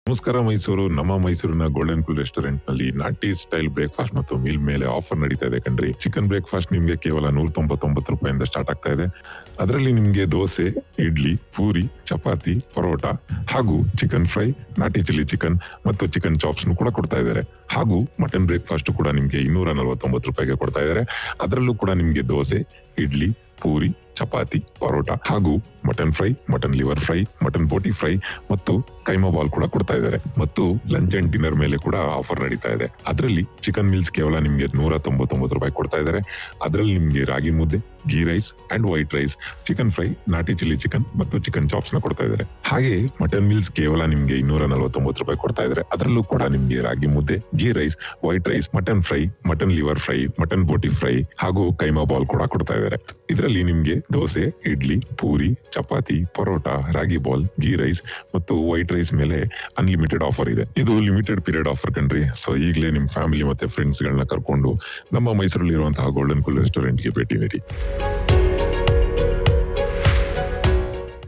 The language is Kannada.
ನಮಸ್ಕಾರ ಮೈಸೂರು. ನಮ್ಮ ಮೈಸೂರಿನ ಗೋಲ್ಡನ್ ಕೂಲ್ ರೆಸ್ಟೋರೆಂಟ್ ನಲ್ಲಿ ನಾಟಿ ಸ್ಟೈಲ್ ಬ್ರೇಕ್ಫಾಸ್ಟ್ ಮತ್ತು ಮೀಲ್ ಮೇಲೆ ಆಫರ್ ನಡೀತಾ ಇದೆ ಕಣ್ರಿ. ಚಿಕನ್ ಬ್ರೇಕ್ಫಾಸ್ಟ್ ನಿಮ್ಗೆ ಕೇವಲ 199 ರೂಪಾಯಿಂದ ಸ್ಟಾರ್ಟ್ ಆಗ್ತಾ ಇದೆ. ಅದರಲ್ಲಿ ನಿಮ್ಗೆ ದೋಸೆ, ಇಡ್ಲಿ, ಪೂರಿ, ಚಪಾತಿ, ಪರೋಟ ಹಾಗೂ ಚಿಕನ್ ಫ್ರೈ, ನಾಟಿ ಚಿಲ್ಲಿ ಚಿಕನ್ ಮತ್ತು ಚಿಕನ್ ಚಾಪ್ಸ್ ಕೂಡ ಕೊಡ್ತಾ ಇದ್ದಾರೆ. ಹಾಗೂ ಮಟನ್ ಬ್ರೇಕ್ಫಾಸ್ಟ್ ಕೂಡ ನಿಮ್ಗೆ 249 ರೂಪಾಯಿಗೆ ಕೊಡ್ತಾ ಇದ್ದಾರೆ. ಅದರಲ್ಲೂ ಕೂಡ ನಿಮ್ಗೆ ದೋಸೆ, ಇಡ್ಲಿ, ಪೂರಿ, ಚಪಾತಿ, ಪರೋಟ ಹಾಗೂ mutton fry, mutton liver fry, mutton boti fry ಮತ್ತು ಕೈಮಾ ಬಾಲ್ ಕೂಡ ಕೊಡ್ತಾ ಇದ್ದಾರೆ. ಮತ್ತು ಲಂಚ್ ಅಂಡ್ ಡಿನ್ನರ್ ಮೇಲೆ ಕೂಡ ಆಫರ್ ನಡೀತಾ ಇದೆ. ಅದರಲ್ಲಿ ಚಿಕನ್ ಮೀಲ್ಸ್ ಕೇವಲ ನಿಮ್ಗೆ 199 ರೂಪಾಯಿ ಕೊಡ್ತಾ ಇದ್ದಾರೆ. ಅದರಲ್ಲಿ ನಿಮ್ಗೆ ragi mudde, ghee rice and white rice, chicken fry, ನಾಟಿ ಚಿಲ್ಲಿ ಚಿಕನ್ ಮತ್ತು ಚಿಕನ್ ಚಾಪ್ಸ್ ನ ಕೊಡ್ತಾ ಇದ್ದಾರೆ. ಹಾಗೆ ಮಟನ್ ಮೀಲ್ಸ್ ಕೇವಲ ನಿಮ್ಗೆ 249 ರೂಪಾಯಿ ಕೊಡ್ತಾ ಇದ್ದಾರೆ. ಅದರಲ್ಲೂ ಕೂಡ ನಿಮ್ಗೆ ragi mudde, ghee rice, white rice, mutton fry, mutton liver fry, mutton boti fry ಹಾಗೂ ಕೈಮಾ ಬಾಲ್ ಕೂಡ ಕೊಡ್ತಾ ಇದ್ದಾರೆ. ಇದರಲ್ಲಿ ನಿಮ್ಗೆ ದೋಸೆ, ಇಡ್ಲಿ, ಪೂರಿ, ಚಪಾತಿ, ಪರೋಟ, ರಾಗಿ ಬಾಲ್, ಗೀ ರೈಸ್ ಮತ್ತು ವೈಟ್ ರೈಸ್ ಮೇಲೆ ಅನ್ಲಿಮಿಟೆಡ್ ಆಫರ್ ಇದೆ. ಇದು ಲಿಮಿಟೆಡ್ ಪೀರಿಯಡ್ ಆಫರ್ ಕಣ್ರಿ. ಸೊ ಈಗಲೇ ನಿಮ್ ಫ್ಯಾಮಿಲಿ ಮತ್ತೆ ಫ್ರೆಂಡ್ಸ್ ಗಳನ್ನ ಕರ್ಕೊಂಡು ನಮ್ಮ ಮೈಸೂರಲ್ಲಿ ಇರುವಂತಹ ಗೋಲ್ಡನ್ ಕೂಲ್ ರೆಸ್ಟೋರೆಂಟ್ ಗೆ ಭೇಟಿ ನೀಡಿ.